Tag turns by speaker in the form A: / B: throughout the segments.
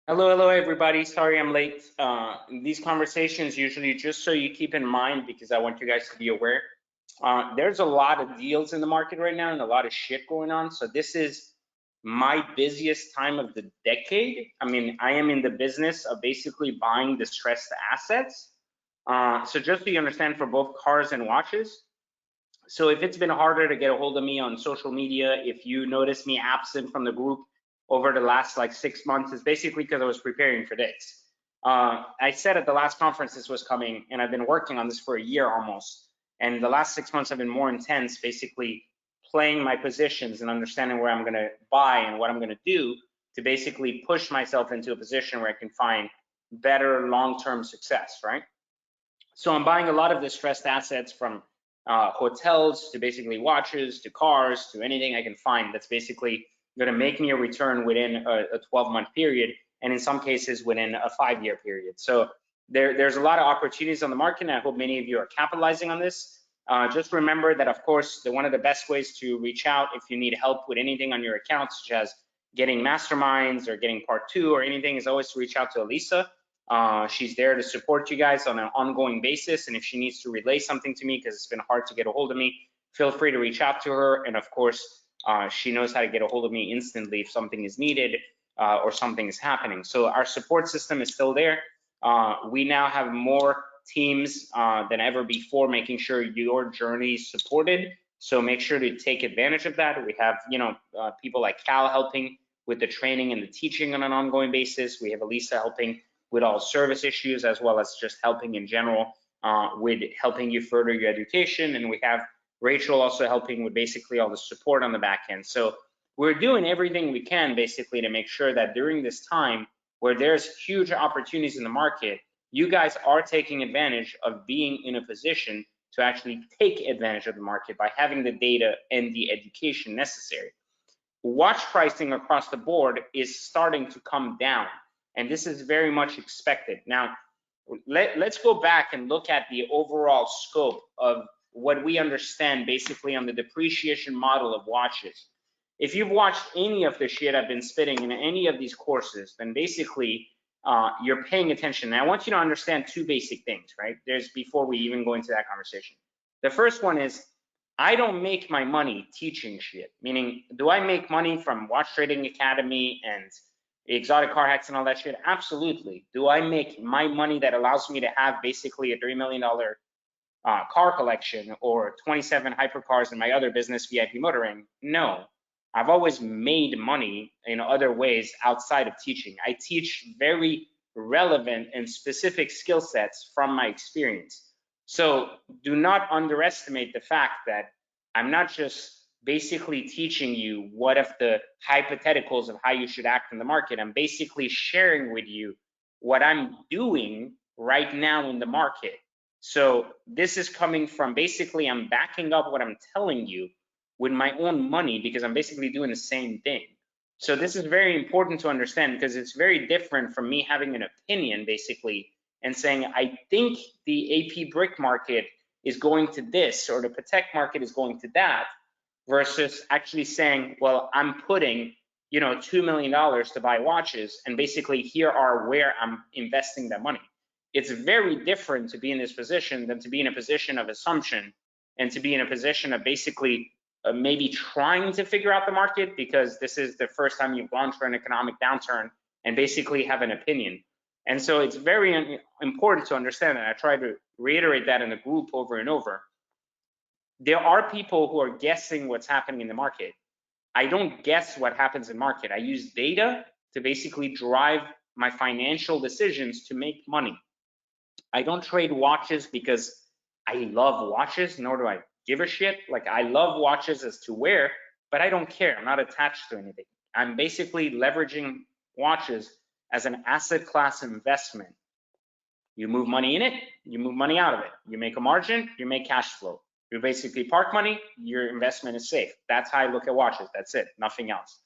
A: Hello, everybody. Sorry I'm late. These conversations usually just so you keep in mind because I want you guys to be aware. There's a lot of deals in the market right now and a lot of shit going on. So this is my busiest time of the decade. I mean, I am in the business of basically buying distressed assets. So just so you understand, for both cars and watches. So if it's been harder to get a hold of me on social media, if you notice me absent from the group over the last like 6 months, it's basically because I was preparing for this. I said at the last conference this was coming, and I've been working on this for a year almost. And the last 6 months have been more intense, basically playing my positions and understanding where I'm going to buy and what I'm going to do to basically push myself into a position where I can find better long-term success, right? So I'm buying a lot of distressed assets from hotels to basically watches to cars to anything I can find that's basically going to make me a return within a 12-month period, and in some cases within a 5-year period. So there's a lot of opportunities on the market, and I hope many of you are capitalizing on this. Just remember that, of course, one of the best ways to reach out if you need help with anything on your account, such as getting masterminds or getting part two or anything, is always to reach out to Elisa. She's there to support you guys on an ongoing basis. And if she needs to relay something to me, because it's been hard to get a hold of me, feel free to reach out to her. And of course, she knows how to get a hold of me instantly if something is needed or something is happening. So our support system is still there. We now have more teams than ever before, making sure your journey is supported. So make sure to take advantage of that. We have, people like Cal helping with the training and the teaching on an ongoing basis. We have Elisa helping with all service issues, as well as just helping in general with helping you further your education. And we have Rachel also helping with basically all the support on the back end. So we're doing everything we can basically to make sure that during this time where there's huge opportunities in the market, you guys are taking advantage of being in a position to actually take advantage of the market by having the data and the education necessary. Watch pricing across the board is starting to come down, and this is very much expected. Now, let's go back and look at the overall scope of what we understand basically on the depreciation model of watches. If you've watched any of the shit I've been spitting in any of these courses, then basically you're paying attention. And I want you to understand two basic things, right? Before we even go into that conversation. The first one is, I don't make my money teaching shit. Meaning, do I make money from Watch Trading Academy and exotic car hacks and all that shit? Absolutely. Do I make my money that allows me to have basically a $3 million car collection or 27 hypercars in my other business, VIP Motoring? No. I've always made money in other ways outside of teaching. I teach very relevant and specific skill sets from my experience. So do not underestimate the fact that I'm not just basically teaching you what if the hypotheticals of how you should act in the market. I'm basically sharing with you what I'm doing right now in the market. So this is coming from basically I'm backing up what I'm telling you with my own money because I'm basically doing the same thing. So this is very important to understand because it's very different from me having an opinion basically and saying, I think the AP brick market is going to this or the Patek market is going to that, versus actually saying, well, I'm putting, $2 million to buy watches and basically here are where I'm investing that money. It's very different to be in this position than to be in a position of assumption and to be in a position of basically maybe trying to figure out the market because this is the first time you've gone through an economic downturn and basically have an opinion. And so it's very important to understand, and I try to reiterate that in the group over and over. There are people who are guessing what's happening in the market. I don't guess what happens in market. I use data to basically drive my financial decisions to make money. I don't trade watches because I love watches, nor do I give a shit. Like, I love watches as to wear, but I don't care. I'm not attached to anything. I'm basically leveraging watches as an asset class investment. You move money in it, you move money out of it. You make a margin, you make cash flow. You basically park money, your investment is safe. That's how I look at watches. That's it, nothing else.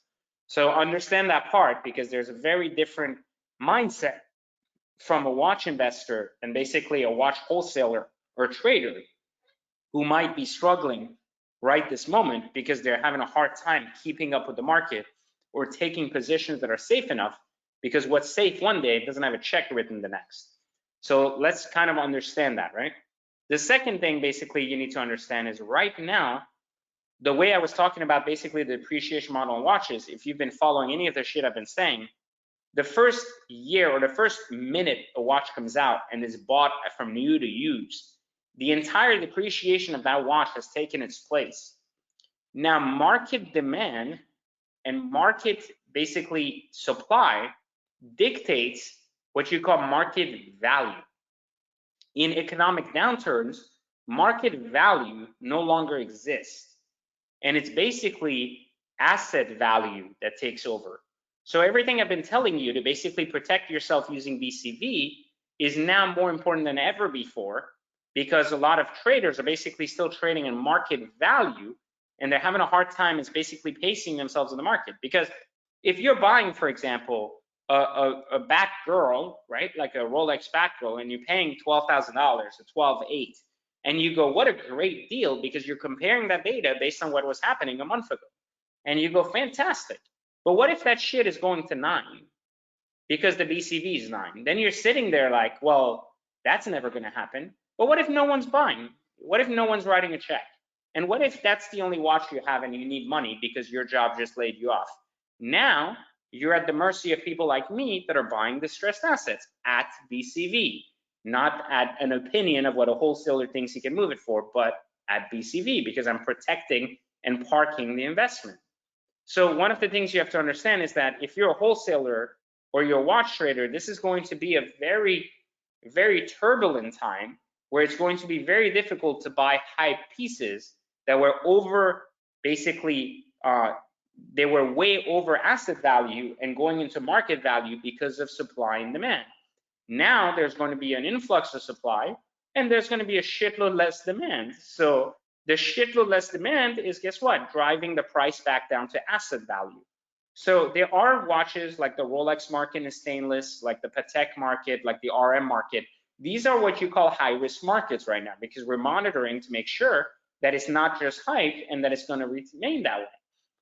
A: So understand that part because there's a very different mindset from a watch investor and basically a watch wholesaler or trader who might be struggling right this moment because they're having a hard time keeping up with the market or taking positions that are safe enough because what's safe one day doesn't have a check written the next. So let's kind of understand that, right? The second thing basically you need to understand is right now, the way I was talking about basically the depreciation model on watches, if you've been following any of the shit I've been saying, the first year or the first minute a watch comes out and is bought from new to used, the entire depreciation of that watch has taken its place. Now, market demand and market basically supply dictates what you call market value. In economic downturns, market value no longer exists. And it's basically asset value that takes over. So everything I've been telling you to basically protect yourself using BCV is now more important than ever before, because a lot of traders are basically still trading in market value, and they're having a hard time is basically pacing themselves in the market. Because if you're buying, for example, a back girl, right, like a Rolex back girl, and you're paying $12,000 or $12,800, and you go, what a great deal, because you're comparing that data based on what was happening a month ago, and you go, fantastic. But what if that shit is going to 9 because the BCV is 9? Then you're sitting there like, well, that's never going to happen. But what if no one's buying? What if no one's writing a check? And what if that's the only watch you have and you need money because your job just laid you off? Now you're at the mercy of people like me that are buying distressed assets at BCV, not at an opinion of what a wholesaler thinks he can move it for, but at BCV, because I'm protecting and parking the investment. So one of the things you have to understand is that if you're a wholesaler or you're a watch trader, this is going to be a very, very turbulent time where it's going to be very difficult to buy hype pieces that were over, basically, they were way over asset value and going into market value because of supply and demand. Now there's going to be an influx of supply and there's going to be a shitload less demand. So the shitload less demand is, guess what, driving the price back down to asset value. So there are watches like the Rolex market in stainless, like the Patek market, like the RM market. These are what you call high risk markets right now, because we're monitoring to make sure that it's not just hype and that it's going to remain that way.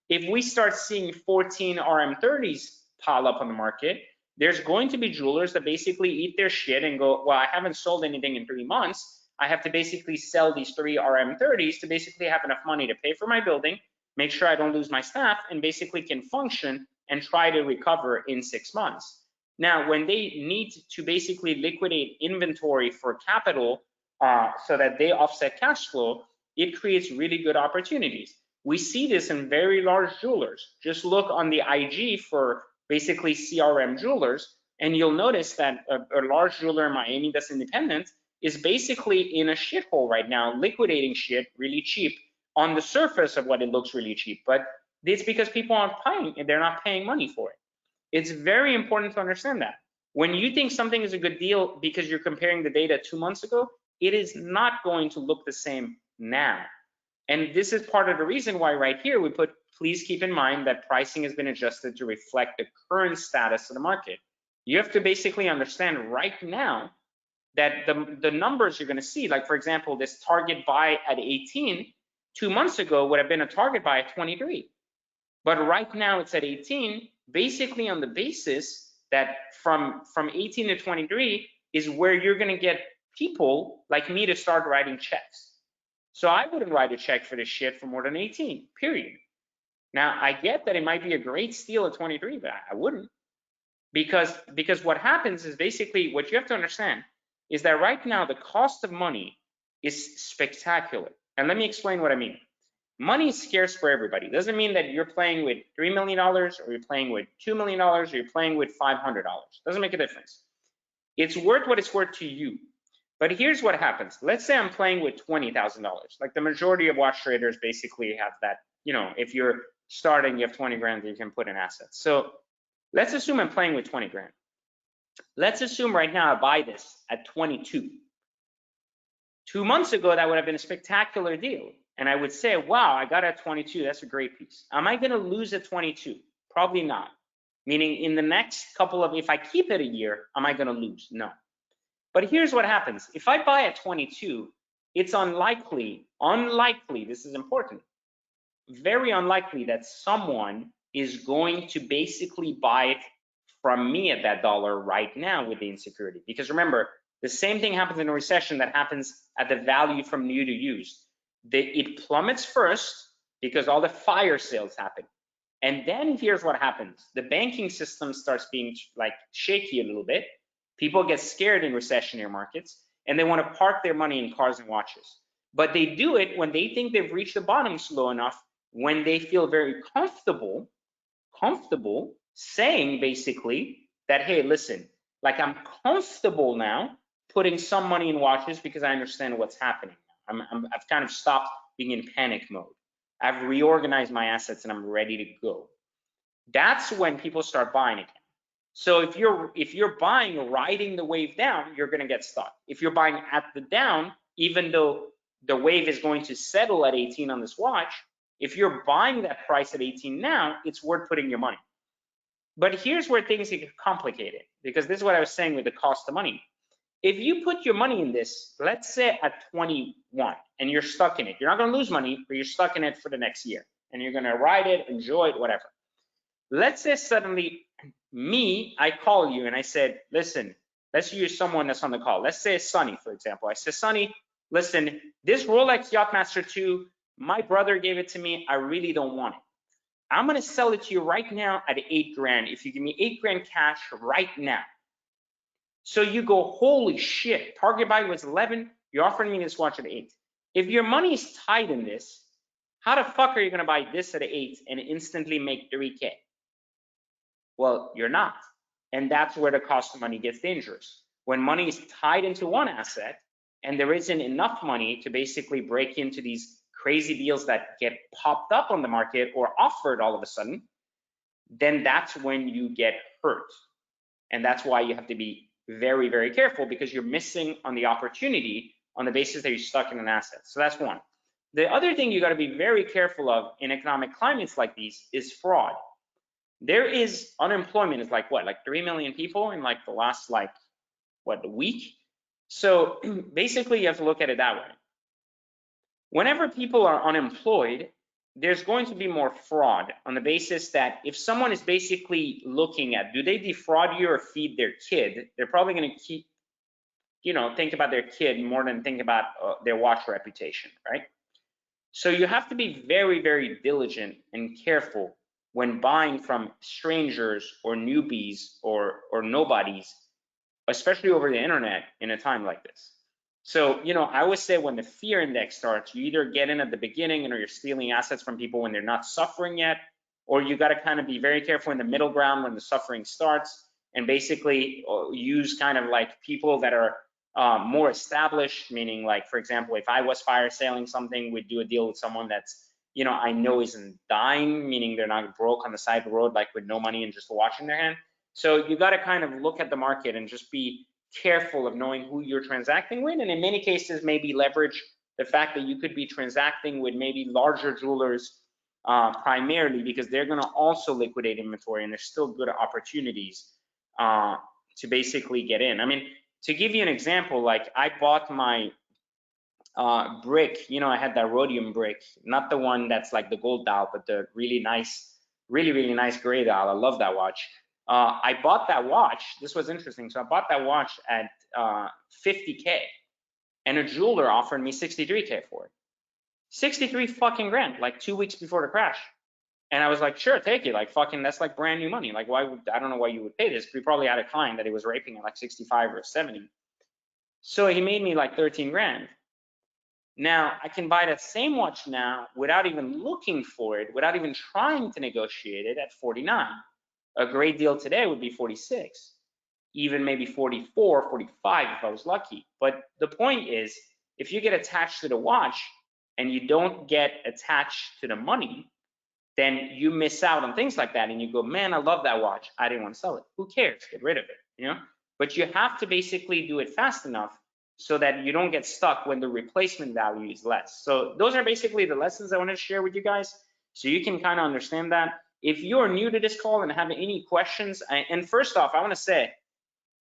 A: If we start seeing 14 RM30s pile up on the market, there's going to be jewelers that basically eat their shit and go, well, I haven't sold anything in 3 months. I have to basically sell these 3 RM30s to basically have enough money to pay for my building, make sure I don't lose my staff, and basically can function and try to recover in 6 months. Now, when they need to basically liquidate inventory for capital so that they offset cash flow, it creates really good opportunities. We see this in very large jewelers. Just look on the IG for basically CRM jewelers, and you'll notice that a large jeweler in Miami that's independent is basically in a shithole right now, liquidating shit really cheap on the surface of what it looks really cheap. But it's because people aren't paying and they're not paying money for it. It's very important to understand that. When you think something is a good deal because you're comparing the data 2 months ago, it is not going to look the same now. And this is part of the reason why right here we put, please keep in mind that pricing has been adjusted to reflect the current status of the market. You have to basically understand right now that the numbers you're going to see, like for example, this target buy at 18, 2 months ago would have been a target buy at 23. But right now it's at 18, basically on the basis that from 18 to 23 is where you're going to get people like me to start writing checks. So I wouldn't write a check for this shit for more than 18, period. Now, I get that it might be a great steal at 23, but I wouldn't. Because what happens is basically what you have to understand is that right now the cost of money is spectacular. And let me explain what I mean. Money is scarce for everybody. It doesn't mean that you're playing with $3 million or you're playing with $2 million or you're playing with $500. Doesn't make a difference. It's worth what it's worth to you. But here's what happens. Let's say I'm playing with $20,000. Like the majority of watch traders basically have that, you know, if you're starting, you have 20 grand that you can put in assets. So let's assume I'm playing with 20 grand. Let's assume right now I buy this at 22. 2 months ago, that would have been a spectacular deal. And I would say, wow, I got it at 22. That's a great piece. Am I going to lose at 22? Probably not. Meaning in the next couple of, if I keep it a year, am I going to lose? No. But here's what happens. If I buy at 22, it's unlikely, this is important, very unlikely that someone is going to basically buy it from me at that dollar right now with the insecurity. Because remember, the same thing happens in a recession that happens at the value from new to used. It plummets first because all the fire sales happen. And then here's what happens. The banking system starts being like shaky a little bit. People get scared in recessionary markets and they want to park their money in cars and watches. But they do it when they think they've reached the bottom slow enough, when they feel very comfortable saying basically that, hey, listen, like I'm comfortable now putting some money in watches because I understand what's happening. I've kind of stopped being in panic mode. I've reorganized my assets and I'm ready to go. That's when people start buying again. So if you're buying riding the wave down, you're going to get stuck. If you're buying at the down, even though the wave is going to settle at 18 on this watch, if you're buying that price at 18 now, it's worth putting your money. But here's where things get complicated, because this is what I was saying with the cost of money. If you put your money in this, let's say at 21, and you're stuck in it, you're not going to lose money, but you're stuck in it for the next year, and you're going to ride it, enjoy it, whatever. Let's say suddenly I call you and I said, listen, let's use someone that's on the call. Let's say Sonny, for example. I said, Sonny, listen, this Rolex Yachtmaster 2, my brother gave it to me. I really don't want it. I'm going to sell it to you right now at 8 grand. If you give me 8 grand cash right now. So you go, holy shit, target buy was 11. You're offering me this watch at 8. If your money is tied in this, how the fuck are you going to buy this at 8 and instantly make 3K? Well, you're not. And that's where the cost of money gets dangerous. When money is tied into one asset and there isn't enough money to basically break into these crazy deals that get popped up on the market or offered all of a sudden, then that's when you get hurt. And that's why you have to be very, very careful, because you're missing on the opportunity on the basis that you're stuck in an asset. So that's one. The other thing you got to be very careful of in economic climates like these is fraud. There is unemployment is like what, like 3 million people in like the last a week. So basically you have to look at it that way. Whenever people are unemployed, there's going to be more fraud on the basis that if someone is basically looking at, do they defraud you or feed their kid? They're probably going to think about their kid more than think about their watch reputation, right? So you have to be very, very diligent and careful when buying from strangers or newbies or nobodies, especially over the internet in a time like this. So, I always say when the fear index starts, you either get in at the beginning and or you're stealing assets from people when they're not suffering yet, or you got to kind of be very careful in the middle ground when the suffering starts, and basically use kind of like people that are more established, meaning like, for example, if I was fire selling something, we'd do a deal with someone that's, I know isn't dying, meaning they're not broke on the side of the road, like with no money and just a watch in their hand. So you got to kind of look at the market and just be careful of knowing who you're transacting with, and in many cases maybe leverage the fact that you could be transacting with maybe larger jewelers primarily, because they're going to also liquidate inventory and there's still good opportunities to basically get in. I mean, to give you an example, like I bought my brick, I had that rhodium brick, not the one that's like the gold dial, but the really nice gray dial. I love that watch. I bought that watch. This was interesting. So I bought that watch at 50K, and a jeweler offered me 63K for it. 63 fucking grand, like 2 weeks before the crash. And I was like, sure, take it. Like fucking, that's like brand new money. Like I don't know why you would pay this. We probably had a client that he was raping at like 65 or 70. So he made me like 13 grand. Now I can buy that same watch now without even looking for it, without even trying to negotiate it, at 49. A great deal today would be 46, even maybe 44, 45 if I was lucky. But the point is, if you get attached to the watch and you don't get attached to the money, then you miss out on things like that. And you go, man, I love that watch. I didn't want to sell it. Who cares? Get rid of it, But you have to basically do it fast enough so that you don't get stuck when the replacement value is less. So those are basically the lessons I want to share with you guys, so you can kind of understand that. If you're new to this call and have any questions, and first off, I want to say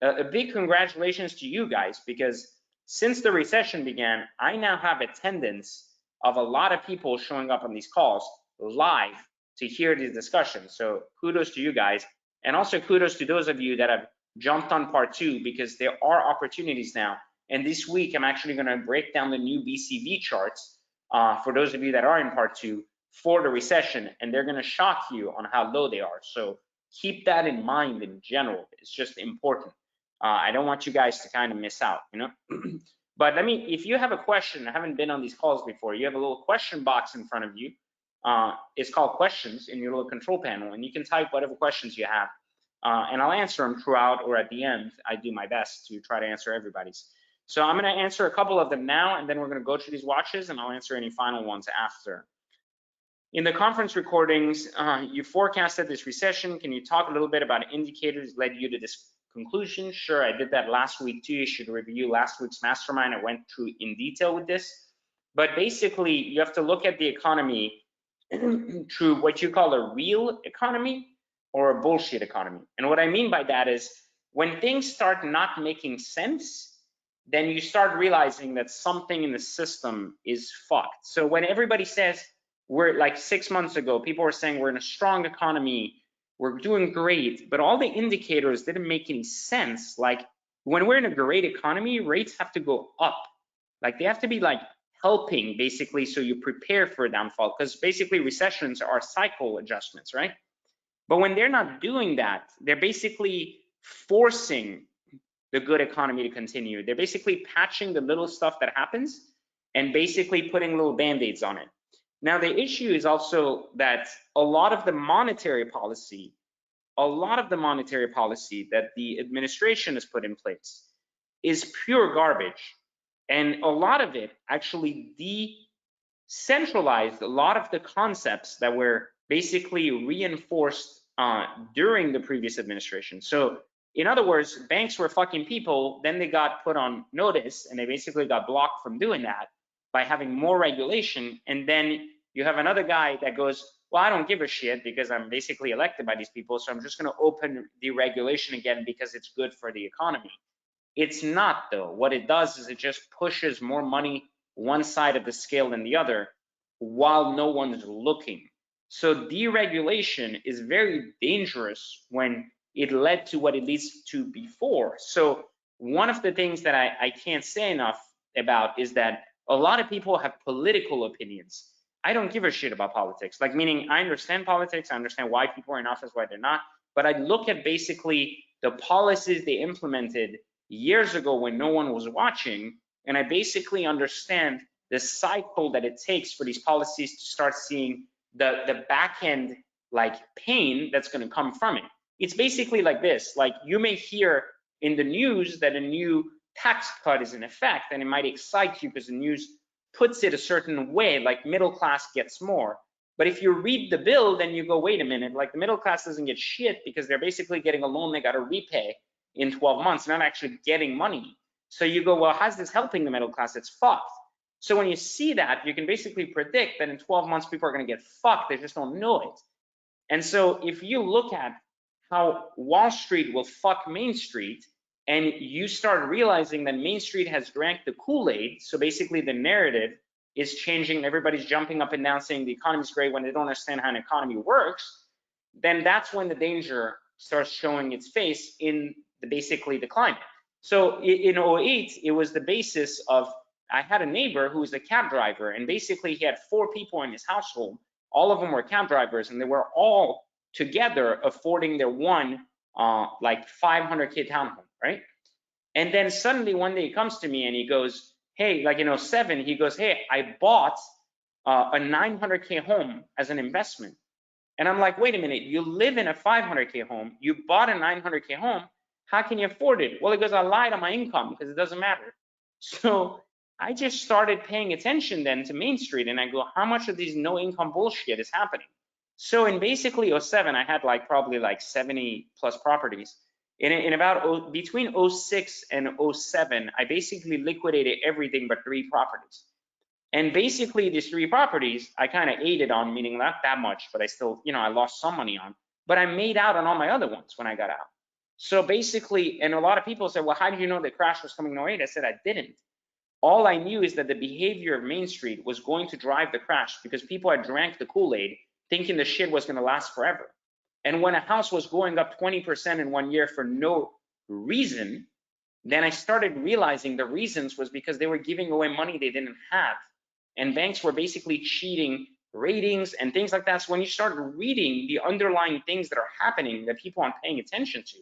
A: a big congratulations to you guys, because since the recession began, I now have attendance of a lot of people showing up on these calls live to hear these discussions. So kudos to you guys. And also kudos to those of you that have jumped on part 2, because there are opportunities now. And this week, I'm actually going to break down the new BCV charts for those of you that are in part 2 for the recession, and they're going to shock you on how low they are. So keep that in mind in general. It's just important. I don't want you guys to kind of miss out, you know. But if you have a question, I haven't been on these calls before, you have a little question box in front of you. It's called questions in your little control panel, and you can type whatever questions you have, and I'll answer them throughout, or at the end. I do my best to try to answer everybody's. So I'm going to answer a couple of them now, and then we're going to go through these watches, and I'll answer any final ones after. In the conference recordings, you forecasted this recession. Can you talk a little bit about indicators led you to this conclusion? Sure, I did that last week too. You should review last week's mastermind. I went through in detail with this. But basically, you have to look at the economy through what you call a real economy or a bullshit economy. And what I mean by that is when things start not making sense, then you start realizing that something in the system is fucked. So when everybody says, we're like 6 months ago, people were saying we're in a strong economy, we're doing great, but all the indicators didn't make any sense. Like when we're in a great economy, rates have to go up. Like they have to be like helping basically, so you prepare for a downfall, because basically recessions are cycle adjustments, right? But when they're not doing that, they're basically forcing the good economy to continue. They're basically patching the little stuff that happens and basically putting little band-aids on it. Now, the issue is also that a lot of the monetary policy that the administration has put in place is pure garbage. And a lot of it actually decentralized a lot of the concepts that were basically reinforced during the previous administration. So in other words, banks were fucking people, then they got put on notice and they basically got blocked from doing that by having more regulation. And then you have another guy that goes, well, I don't give a shit because I'm basically elected by these people, so I'm just going to open deregulation again because it's good for the economy. It's not, though. What it does is it just pushes more money one side of the scale than the other while no one's looking. So deregulation is very dangerous when it led to what it leads to before. So one of the things that I can't say enough about is that a lot of people have political opinions. I don't give a shit about politics. Like, meaning I understand politics, I understand why people are in office, why they're not, but I look at basically the policies they implemented years ago when no one was watching, and I basically understand the cycle that it takes for these policies to start seeing the back end like pain that's going to come from it. It's basically like this, like you may hear in the news that a new tax cut is in effect, and it might excite you because the news puts it a certain way, like middle class gets more. But if you read the bill, then you go, wait a minute, like the middle class doesn't get shit because they're basically getting a loan they got to repay in 12 months, not actually getting money. So you go, well, how's this helping the middle class? It's fucked. So when you see that, you can basically predict that in 12 months, people are going to get fucked. They just don't know it. And so if you look at how Wall Street will fuck Main Street, and you start realizing that Main Street has drank the Kool-Aid, so basically the narrative is changing, everybody's jumping up and down saying the economy's great when they don't understand how an economy works, then that's when the danger starts showing its face in basically the climate. So in 08, it was the basis of, I had a neighbor who was a cab driver, and basically he had 4 people in his household. All of them were cab drivers, and they were all together affording their one like 500K townhome, right? And then suddenly one day he comes to me and he goes, hey, like in 07, he goes, hey, I bought a 900K home as an investment. And I'm like, wait a minute, you live in a 500K home, you bought a 900K home, how can you afford it? Well, he goes, I lied on my income because it doesn't matter. So I just started paying attention then to Main Street, and I go, how much of these no income bullshit is happening? So in basically 07, I had like probably like 70 plus properties. In about between 06 and 07, I basically liquidated everything but 3 properties. And basically these 3 properties, I kind of aided on, meaning not that much, but I still, I lost some money on, but I made out on all my other ones when I got out. So basically, and a lot of people said, well, how did you know the crash was coming in 08? I said, I didn't. All I knew is that the behavior of Main Street was going to drive the crash because people had drank the Kool-Aid thinking the shit was going to last forever. And when a house was going up 20% in 1 year for no reason, then I started realizing the reasons was because they were giving away money they didn't have. And banks were basically cheating ratings and things like that. So when you start reading the underlying things that are happening that people aren't paying attention to,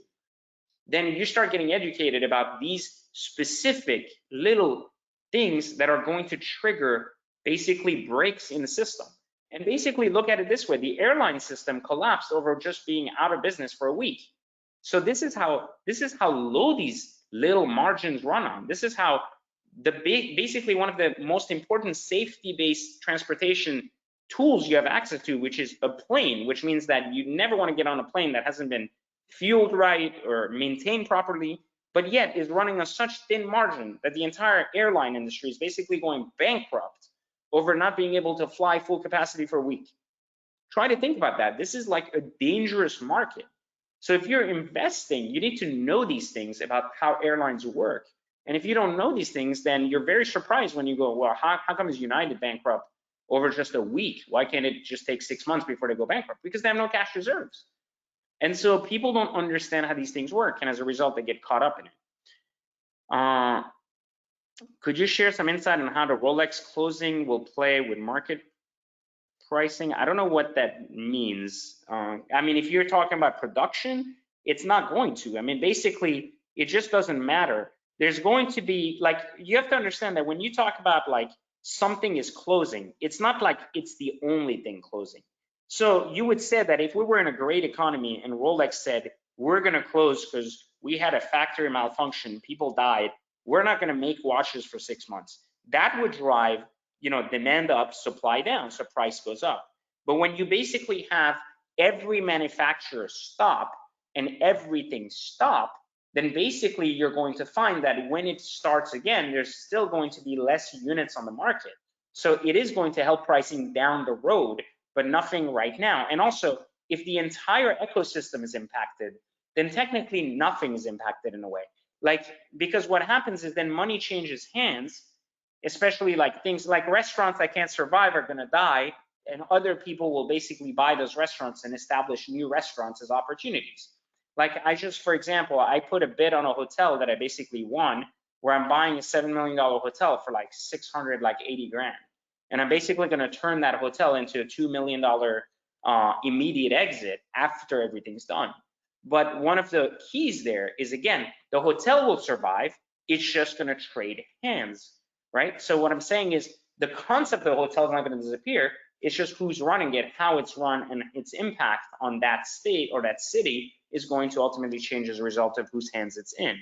A: then you start getting educated about these specific little things that are going to trigger basically breaks in the system. And basically look at it this way, the airline system collapsed over just being out of business for a week. So this is how low these little margins run on. This is how basically one of the most important safety-based transportation tools you have access to, which is a plane, which means that you never want to get on a plane that hasn't been fueled right or maintained properly, but yet is running on such thin margin that the entire airline industry is basically going bankrupt over not being able to fly full capacity for a week. Try to think about that. This is like a dangerous market. So if you're investing, you need to know these things about how airlines work. And if you don't know these things, then you're very surprised when you go, well, how come is United bankrupt over just a week? Why can't it just take 6 months before they go bankrupt? Because they have no cash reserves. And so people don't understand how these things work, and as a result, they get caught up in it. Could you share some insight on how the Rolex closing will play with market pricing? I don't know what that means. I mean, if you're talking about production, it's not going to. I mean, basically, it just doesn't matter. There's going to be, like, you have to understand that when you talk about like something is closing, it's not like it's the only thing closing. So you would say that if we were in a great economy and Rolex said, we're going to close because we had a factory malfunction, people died, we're not going to make watches for 6 months. That would drive, you know, demand up, supply down, so price goes up. But when you basically have every manufacturer stop and everything stop, then basically you're going to find that when it starts again, there's still going to be less units on the market. So it is going to help pricing down the road, but nothing right now. And also, if the entire ecosystem is impacted, then technically nothing is impacted in a way. Like, because what happens is then money changes hands, especially like things like restaurants that can't survive are gonna die, and other people will basically buy those restaurants and establish new restaurants as opportunities. Like for example, I put a bid on a hotel that I basically won, where I'm buying a $7 million hotel for like 680 grand. And I'm basically gonna turn that hotel into a $2 million immediate exit after everything's done. But one of the keys there is, again, the hotel will survive, it's just gonna trade hands, right? So what I'm saying is the concept of the hotel is not gonna disappear, it's just who's running it, how it's run, and its impact on that state or that city is going to ultimately change as a result of whose hands it's in.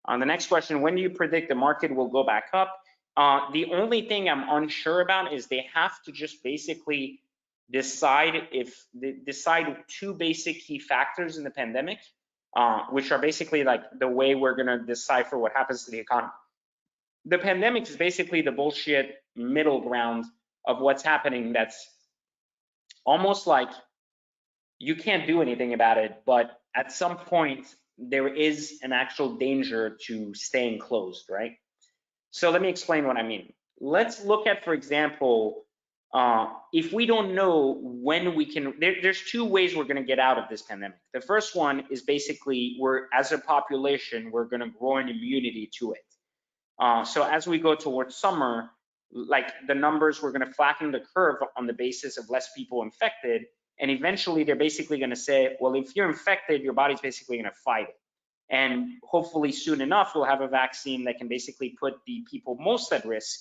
A: On the next question, when do you predict the market will go back up? The only thing I'm unsure about is they have to just basically decide two basic key factors in the pandemic, which are basically like the way we're gonna decipher what happens to the economy. The pandemic is basically the bullshit middle ground of what's happening that's almost like you can't do anything about it, but at some point there is an actual danger to staying closed, right? So let me explain what I mean. Let's look at, for example, if we don't know when we can, there's two ways we're gonna get out of this pandemic. The first one is basically as a population, we're gonna grow an immunity to it. So as we go towards summer, like the numbers, we're gonna flatten the curve on the basis of less people infected. And eventually they're basically gonna say, well, if you're infected, your body's basically gonna fight it. And hopefully soon enough, we'll have a vaccine that can basically put the people most at risk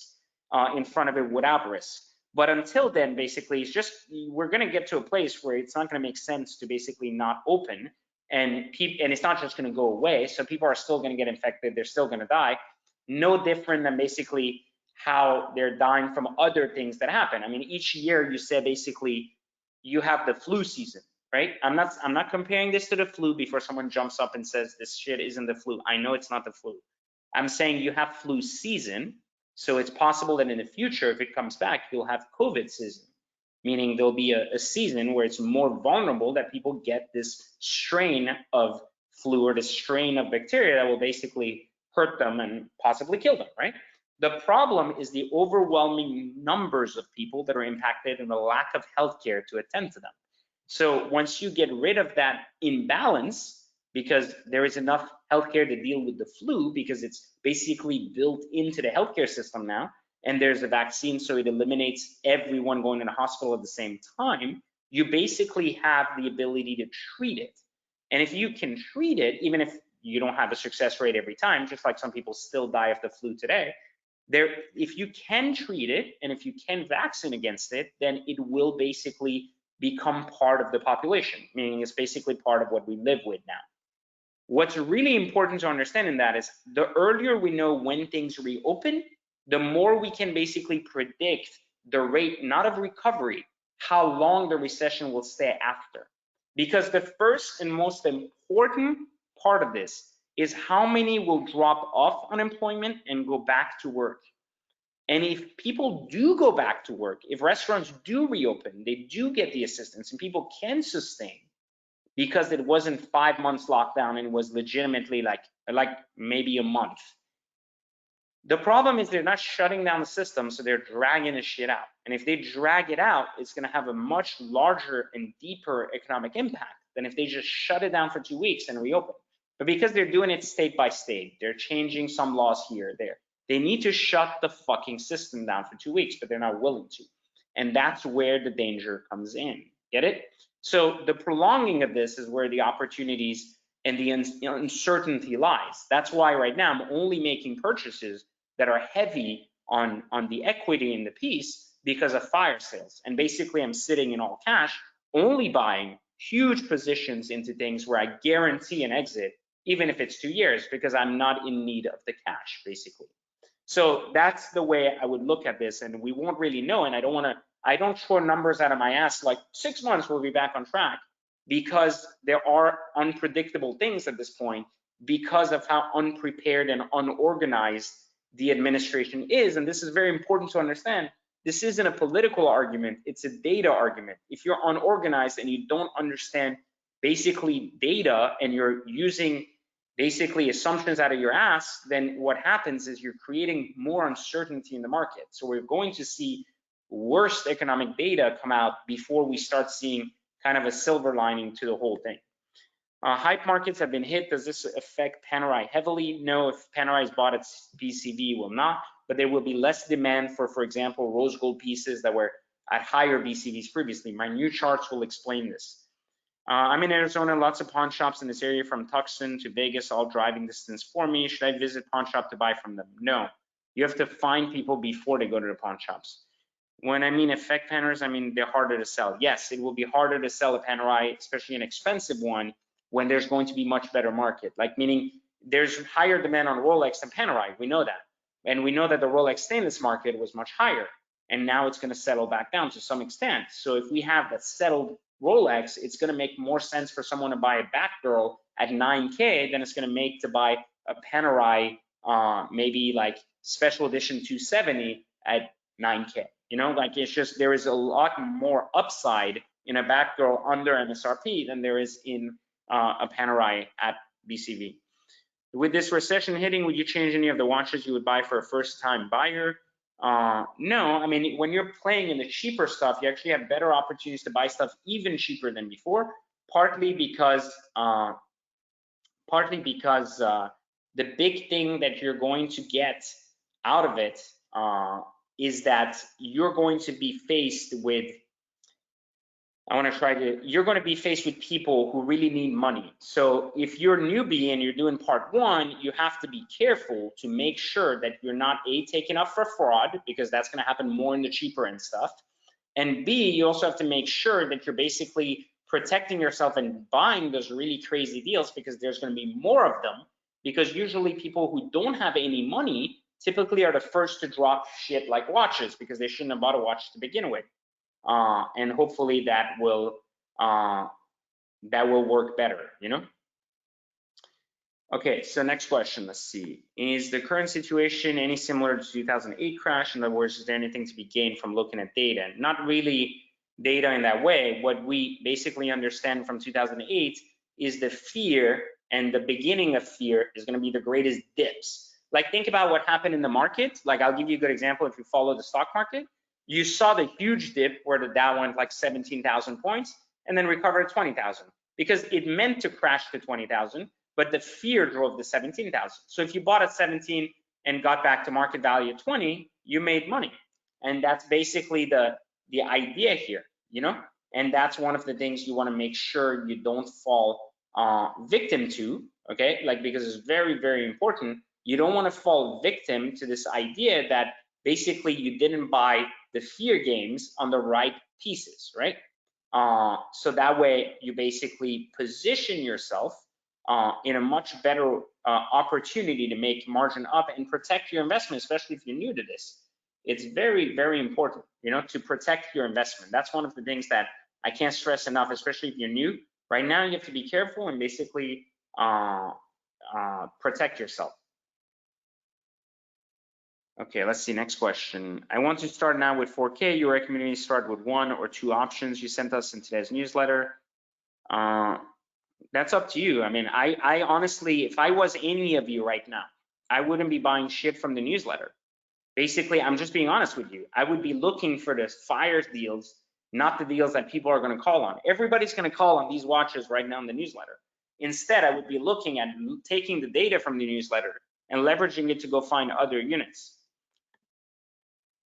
A: in front of it without risk. But until then, basically, it's just, we're gonna get to a place where it's not gonna make sense to basically not open, and it's not just gonna go away. So people are still gonna get infected, they're still gonna die. No different than basically how they're dying from other things that happen. I mean, each year you say basically you have the flu season, right? I'm not comparing this to the flu before someone jumps up and says this shit isn't the flu. I know it's not the flu. I'm saying you have flu season, so it's possible that in the future, if it comes back, you'll have COVID season, meaning there'll be a season where it's more vulnerable that people get this strain of flu or the strain of bacteria that will basically hurt them and possibly kill them, right? The problem is the overwhelming numbers of people that are impacted and the lack of healthcare to attend to them. So once you get rid of that imbalance, because there is enough healthcare to deal with the flu, because it's basically built into the healthcare system now, and there's a vaccine, so it eliminates everyone going to the hospital at the same time, you basically have the ability to treat it. And if you can treat it, even if you don't have a success rate every time, just like some people still die of the flu today, if you can treat it and if you can vaccine against it, then it will basically become part of the population, meaning it's basically part of what we live with now. What's really important to understand in that is the earlier we know when things reopen, the more we can basically predict the rate, not of recovery, how long the recession will stay after. Because the first and most important part of this is how many will drop off unemployment and go back to work. And if people do go back to work, if restaurants do reopen, they do get the assistance and people can sustain, because it wasn't 5 months lockdown and it was legitimately like maybe a month. The problem is they're not shutting down the system, so they're dragging the shit out. And if they drag it out, it's gonna have a much larger and deeper economic impact than if they just shut it down for 2 weeks and reopen. But because they're doing it state by state, they're changing some laws here or there. They need to shut the fucking system down for 2 weeks, but they're not willing to. And that's where the danger comes in. Get it? So the prolonging of this is where the opportunities and the uncertainty lies. That's why right now I'm only making purchases that are heavy on the equity in the piece because of fire sales. And basically I'm sitting in all cash, only buying huge positions into things where I guarantee an exit, even if it's 2 years, because I'm not in need of the cash, basically. So that's the way I would look at this, and we won't really know, and I don't throw numbers out of my ass like 6 months we'll be back on track, because there are unpredictable things at this point because of how unprepared and unorganized the administration is. And this is very important to understand. This isn't a political argument, it's a data argument. If you're unorganized and you don't understand basically data and you're using basically assumptions out of your ass, then what happens is you're creating more uncertainty in the market. So we're going to see worst economic data come out before we start seeing kind of a silver lining to the whole thing. Hype markets have been hit. Does this affect Panerai heavily? No, if Panerai is bought at BCV, it will not, but there will be less demand for example, rose gold pieces that were at higher BCVs previously. My new charts will explain this. I'm in Arizona, lots of pawn shops in this area from Tucson to Vegas, all driving distance for me. Should I visit pawn shop to buy from them? No, you have to find people before they go to the pawn shops. When I mean effect Panerais, I mean they're harder to sell. Yes, it will be harder to sell a Panerai, especially an expensive one, when there's going to be much better market. Like meaning there's higher demand on Rolex than Panerai, we know that. And we know that the Rolex stainless market was much higher, and now it's gonna settle back down to some extent. So if we have that settled Rolex, it's gonna make more sense for someone to buy a Batgirl at 9K than it's gonna make to buy a Panerai, maybe like special edition 270 at 9K. You know, like it's just, there is a lot more upside in a Batgirl under MSRP than there is in a Panerai at BCV. With this recession hitting, would you change any of the watches you would buy for a first-time buyer? No, I mean, when you're playing in the cheaper stuff, you actually have better opportunities to buy stuff even cheaper than before, partly because the big thing that you're going to get out of it is that you're going to be faced with, you're going to be faced with people who really need money. So if you're a newbie and you're doing part one, you have to be careful to make sure that you're not A, taken up for fraud, because that's going to happen more in the cheaper end stuff. And B, you also have to make sure that you're basically protecting yourself and buying those really crazy deals, because there's going to be more of them, because usually people who don't have any money typically are the first to drop shit like watches, because they shouldn't have bought a watch to begin with. And hopefully that will work better, you know? Okay, so next question, let's see. Is the current situation any similar to 2008 crash? In other words, is there anything to be gained from looking at data? Not really data in that way. What we basically understand from 2008 is the fear, and the beginning of fear is gonna be the greatest dips. Like think about what happened in the market. Like I'll give you a good example. If you follow the stock market, you saw the huge dip where the Dow went like 17,000 points, and then recover at 20,000 because it meant to crash to 20,000, but the fear drove the 17,000. So if you bought at 17 and got back to market value at 20, you made money. And that's basically the idea here, you know? And that's one of the things you want to make sure you don't fall victim to, okay? Like, because it's very, very important. You don't want to fall victim to this idea that basically you didn't buy the fear games on the right pieces, right? So that way you basically position yourself in a much better opportunity to make margin up and protect your investment, especially if you're new to this. It's very, very important, you know, to protect your investment. That's one of the things that I can't stress enough, especially if you're new. Right now, you have to be careful and basically protect yourself. Okay, let's see, next question. I want to start now with 4K. You recommend me start with 1 or 2 options you sent us in today's newsletter. That's up to you. I mean, I honestly, if I was any of you right now, I wouldn't be buying shit from the newsletter. Basically, I'm just being honest with you. I would be looking for the fire deals, not the deals that people are going to call on. Everybody's going to call on these watches right now in the newsletter. Instead, I would be looking at taking the data from the newsletter and leveraging it to go find other units.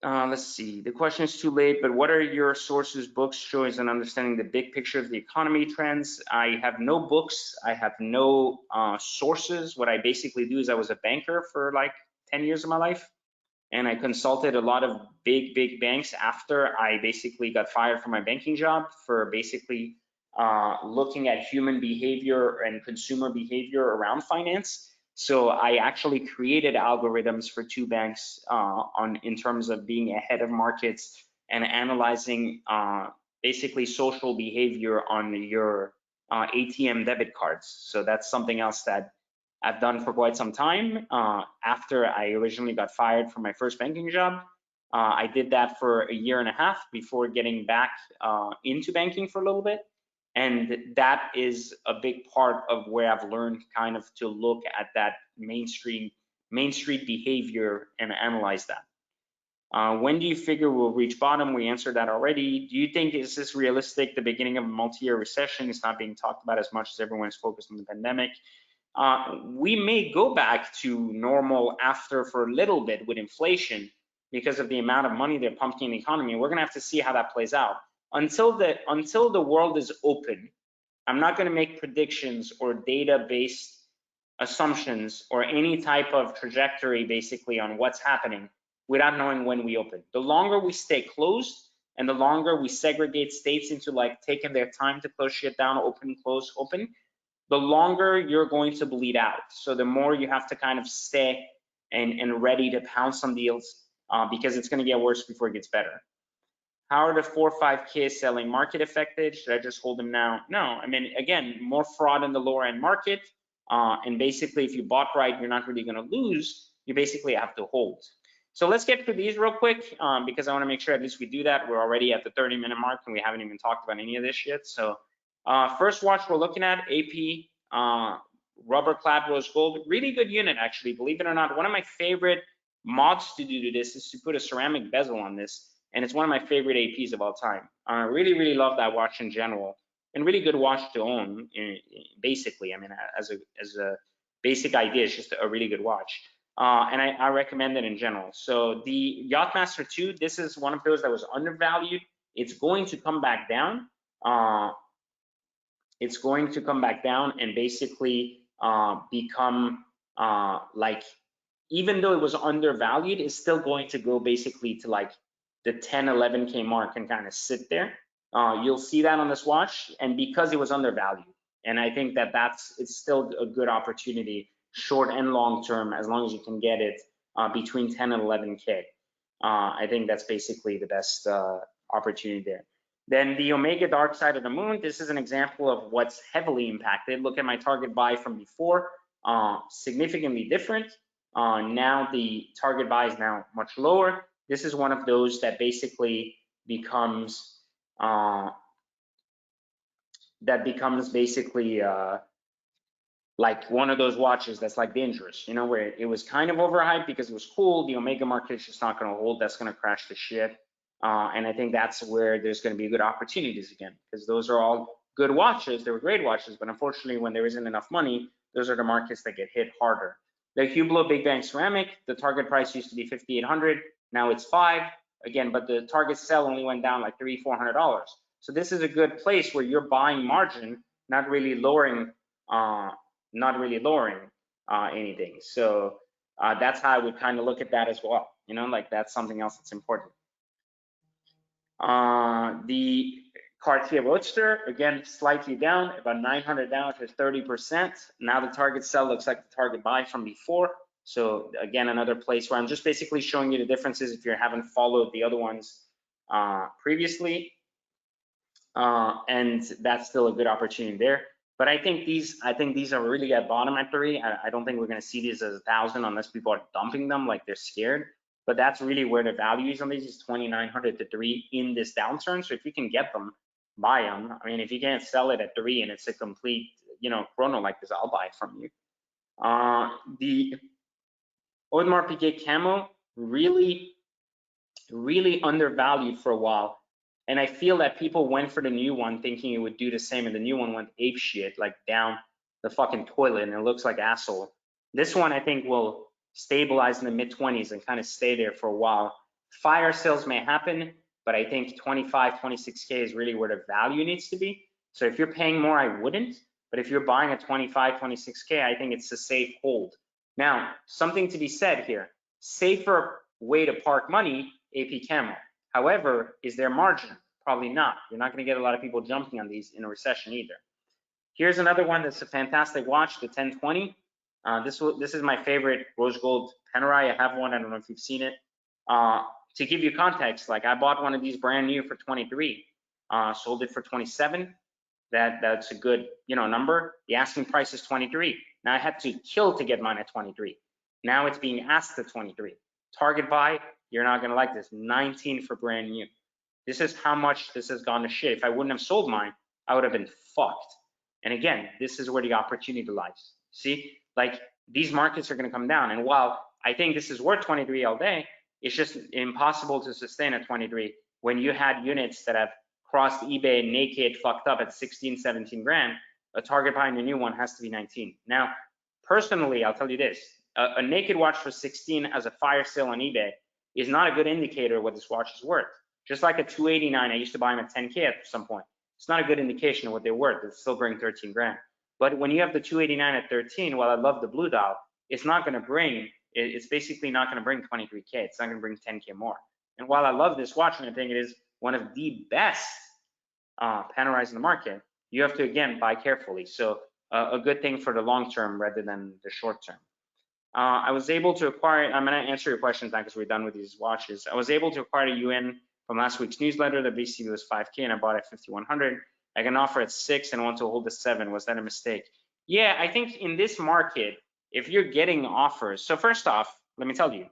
A: Let's see, the question is too late, but what are your sources, books, shows, and understanding the big picture of the economy trends? I have no books. I have no sources. What I basically do is I was a banker for like 10 years of my life. And I consulted a lot of big banks after I basically got fired from my banking job for basically looking at human behavior and consumer behavior around finance. So I actually created algorithms for 2 banks in terms of being ahead of markets and analyzing basically social behavior on your ATM debit cards. So that's something else that I've done for quite some time. After I originally got fired from my first banking job, I did that for a year and a half before getting back into banking for a little bit. And that is a big part of where I've learned kind of to look at that Main Street behavior and analyze that. When do you figure we'll reach bottom? We answered that already. Do you think, is this realistic? The beginning of a multi-year recession is not being talked about as much as everyone's focused on the pandemic. We may go back to normal after for a little bit with inflation because of the amount of money they're pumping in the economy. We're gonna have to see how that plays out. Until the world is open, I'm not gonna make predictions or data-based assumptions or any type of trajectory basically on what's happening without knowing when we open. The longer we stay closed and the longer we segregate states into like taking their time to close shit down, open, close, open, the longer you're going to bleed out. So the more you have to kind of stay and ready to pounce on deals because it's gonna get worse before it gets better. How are the 4 or 5K selling market affected? Should I just hold them now? No, I mean, again, more fraud in the lower end market. And basically, if you bought right, you're not really gonna lose. You basically have to hold. So let's get through these real quick because I wanna make sure at least we do that. We're already at the 30-minute mark and we haven't even talked about any of this yet. So first watch we're looking at, AP rubber clad rose gold. Really good unit, actually, believe it or not. One of my favorite mods to do to this is to put a ceramic bezel on this. And it's one of my favorite APs of all time. I really love that watch in general, and really good watch to own. Basically, I mean, as a basic idea, it's just a really good watch, and I recommend it in general. So the Yachtmaster 2, this is one of those that was undervalued. It's going to come back down. It's going to come back down and basically become like, even though it was undervalued, it's still going to go basically to like the 10, 11K mark and kind of sit there. You'll see that on this watch, and because it was undervalued. And I think that it's still a good opportunity, short and long term, as long as you can get it between 10 and 11K. I think that's basically the best opportunity there. Then the Omega Dark Side of the Moon, this is an example of what's heavily impacted. Look at my target buy from before, significantly different. Now the target buy is now much lower. This is one of those that basically becomes basically like one of those watches that's like dangerous, you know, where it was kind of overhyped because it was cool. The Omega market is just not going to hold. That's going to crash the shit. And I think that's where there's going to be good opportunities again, because those are all good watches. They were great watches, but unfortunately, when there isn't enough money, those are the markets that get hit harder. The Hublot Big Bang Ceramic, the target price used to be 5,800, now it's 5 again, but the target sell only went down like $300-400. So this is a good place where you're buying margin, not really lowering, anything. So that's how I would kind of look at that as well. You know, like that's something else that's important. The Cartier Roadster, again, slightly down, about 900 down to 30%. Now the target sell looks like the target buy from before. So again, another place where I'm just basically showing you the differences if you haven't followed the other ones previously. And that's still a good opportunity there. But I think these are really at bottom at 3. I don't think we're going to see these as 1,000 unless people are dumping them like they're scared. But that's really where the value is on these, is 2,900 to 3 in this downturn. So if you can get them, buy them. I mean, if you can't sell it at 3 and it's a complete, chrono like this, I'll buy it from you. The Audemars Piguet Camo, really, really undervalued for a while. And I feel that people went for the new one thinking it would do the same, and the new one went ape shit, like down the fucking toilet, and it looks like asshole. This one I think will stabilize in the mid-20s and kind of stay there for a while. Fire sales may happen, but I think 25, 26K is really where the value needs to be. So if you're paying more, I wouldn't. But if you're buying a 25, 26K, I think it's a safe hold. Now, something to be said here. Safer way to park money, AP Camo. However, is there margin? Probably not. You're not going to get a lot of people jumping on these in a recession either. Here's another one that's a fantastic watch, the 1020. This is my favorite rose gold Panerai. I have one. I don't know if you've seen it. To give you context, like I bought one of these brand new for 23, sold it for 27. That's a good number. The asking price is 23. Now I had to kill to get mine at 23. Now it's being asked at 23. Target buy, you're not gonna like this, 19 for brand new. This is how much this has gone to shit. If I wouldn't have sold mine, I would have been fucked. And again, this is where the opportunity lies. See, like these markets are gonna come down. And while I think this is worth 23 all day, it's just impossible to sustain at 23 when you had units that have crossed eBay naked, fucked up at 16, 17 grand. A target buy in the new one has to be 19. Now, personally, I'll tell you this, a naked watch for 16 as a fire sale on eBay is not a good indicator of what this watch is worth. Just like a 289, I used to buy them at 10K at some point. It's not a good indication of what they're worth. It's still bring 13 grand. But when you have the 289 at 13, while I love the blue dial, it's not gonna bring, it's basically not gonna bring 23K. It's not gonna bring 10K more. And while I love this watch and I think it is one of the best Panerais in the market, you have to, again, buy carefully. So a good thing for the long term rather than the short term. I was able to acquire, I'm gonna answer your questions now because we're done with these watches. I was able to acquire a UN from last week's newsletter. The BCV was 5K and I bought it at 5,100. I can offer at 6 and want to hold the 7. Was that a mistake? Yeah, I think in this market, if you're getting offers, so first off, let me tell you,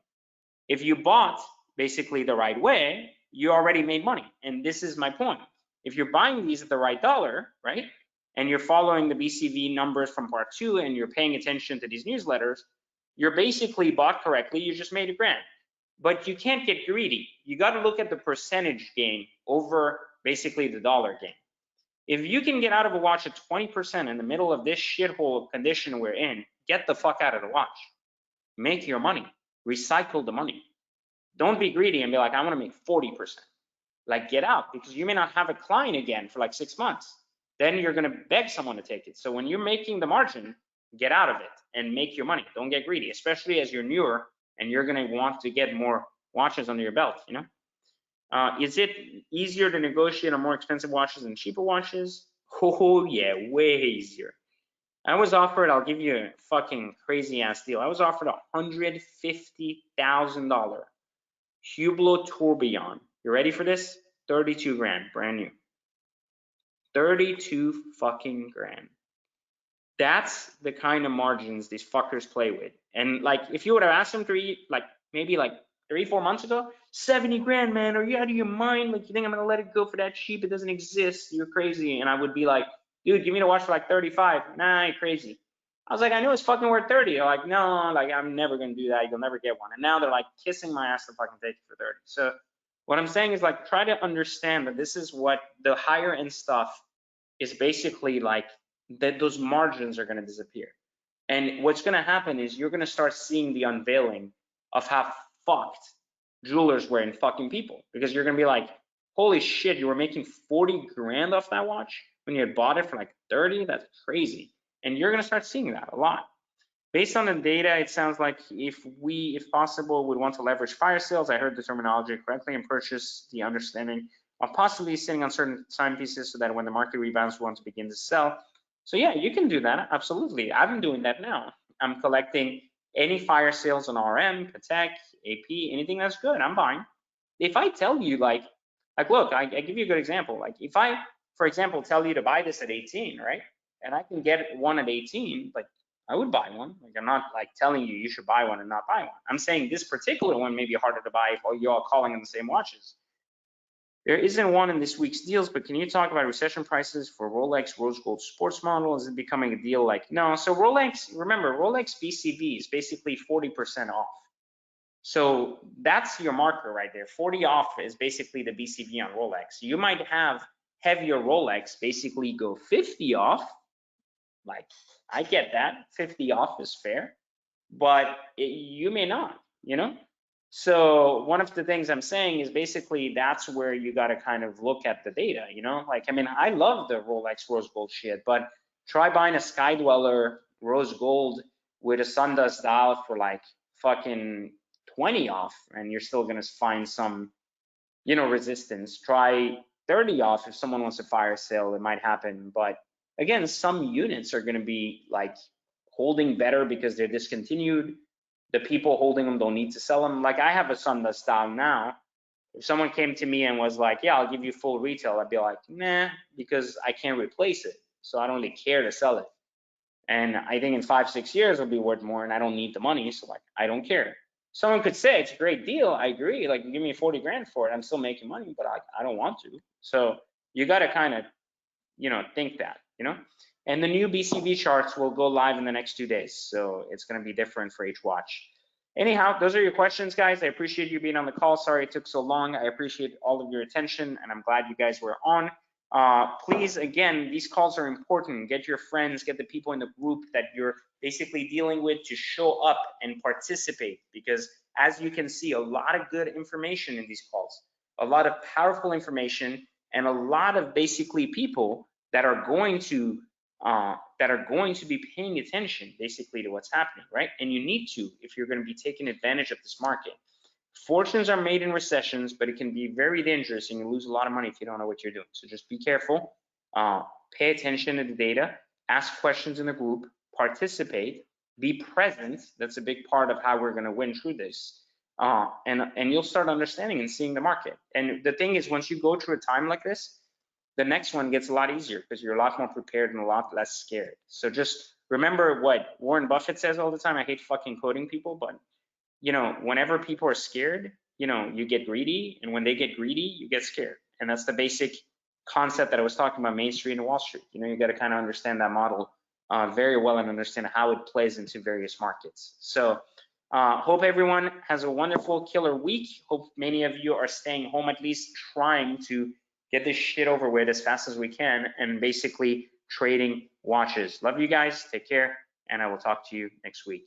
A: if you bought basically the right way, you already made money. And this is my point. If you're buying these at the right dollar, right? And you're following the BCV numbers from part 2 and you're paying attention to these newsletters, you're basically bought correctly, you just made a grand. But you can't get greedy. You got to look at the percentage gain over basically the dollar gain. If you can get out of a watch at 20% in the middle of this shithole condition we're in, get the fuck out of the watch. Make your money. Recycle the money. Don't be greedy and be like, I want to make 40%. Like get out, because you may not have a client again for like 6 months. Then you're going to beg someone to take it. So when you're making the margin, get out of it and make your money. Don't get greedy, especially as you're newer and you're going to want to get more watches under your belt, Is it easier to negotiate on more expensive watches than cheaper watches? Oh yeah, way easier. I was offered, I'll give you a fucking crazy ass deal. I was offered $150,000 Hublot Tourbillon. You ready for this? 32 grand, brand new. 32 fucking grand. That's the kind of margins these fuckers play with. And like, if you would have asked them maybe 3-4 months ago, 70 grand, man, are you out of your mind? Like, you think I'm gonna let it go for that cheap? It doesn't exist. You're crazy. And I would be like, dude, give me the watch for like 35. Nah, you're crazy. I was like, I knew it's fucking worth 30. They're like, no, like I'm never gonna do that. You'll never get one. And now they're like kissing my ass to fucking take it for 30. So What I'm saying is like, try to understand that this is what the higher end stuff is basically like, that those margins are going to disappear. And what's going to happen is you're going to start seeing the unveiling of how fucked jewelers were in fucking people, because you're going to be like, holy shit, you were making 40 grand off that watch when you had bought it for like 30. That's crazy. And you're going to start seeing that a lot. Based on the data, it sounds like if possible, would want to leverage fire sales. I heard the terminology correctly, and purchase the understanding of possibly sitting on certain timepieces so that when the market rebounds, we want to begin to sell. So yeah, you can do that, absolutely. I've been doing that now. I'm collecting any fire sales on RM, Patek, AP, anything that's good, I'm buying. If I tell you like look, I give you a good example. Like if I, for example, tell you to buy this at 18, right? And I can get one at 18, like I would buy one. Like I'm not like telling you should buy one and not buy one. I'm saying this particular one may be harder to buy if you're all calling in the same watches. There isn't one in this week's deals, but can you talk about recession prices for Rolex rose gold sports model? Is it becoming a deal? Like, no. So Rolex, remember, Rolex BCB is basically 40% off. So that's your marker right there. 40 off is basically the BCB on Rolex. You might have heavier Rolex basically go 50 off. Like, I get that, 50 off is fair, but you may not, you know? So one of the things I'm saying is basically that's where you got to kind of look at the data, you know? Like, I mean, I love the Rolex rose gold shit, but try buying a Skydweller rose gold with a Sundust dial for like fucking 20 off, and you're still gonna find some, you know, resistance. Try 30 off if someone wants a fire sale, it might happen. But again, some units are gonna be like holding better because they're discontinued. The people holding them don't need to sell them. Like I have a Sundust style now. If someone came to me and was like, yeah, I'll give you full retail, I'd be like, nah, because I can't replace it. So I don't really care to sell it. And I think in 5-6 years it'll be worth more, and I don't need the money, so like I don't care. Someone could say it's a great deal, I agree, like give me 40 grand for it, I'm still making money, but I don't want to. So you got to kind of, you know, think that, you know. And the new BCV charts will go live in the next 2 days, so it's going to be different for each watch. Anyhow, those are your questions, guys. I appreciate you being on the call. Sorry it took so long. I appreciate all of your attention, and I'm glad you guys were on. Please, again, these calls are important. Get your friends, get the people in the group that you're basically dealing with to show up and participate, because as you can see, a lot of good information in these calls, a lot of powerful information, and a lot of basically people that are going to be paying attention basically to what's happening, right? And you need to if you're going to be taking advantage of this market. Fortunes are made in recessions, but it can be very dangerous and you lose a lot of money if you don't know what you're doing. So just be careful, pay attention to the data, ask questions in the group, participate, be present. That's a big part of how we're going to win through this. And you'll start understanding and seeing the market. And the thing is, once you go through a time like this, the next one gets a lot easier because you're a lot more prepared and a lot less scared. So just remember what Warren Buffett says all the time. I hate fucking quoting people, but you know, whenever people are scared, you know, you get greedy, and when they get greedy, you get scared. And that's the basic concept that I was talking about, Main Street and Wall Street. You know, you got to kind of understand that model very well and understand how it plays into various markets. So hope everyone has a wonderful killer week. Hope many of you are staying home, at least trying to get this shit over with as fast as we can, and basically trading watches. Love you guys, take care, and I will talk to you next week.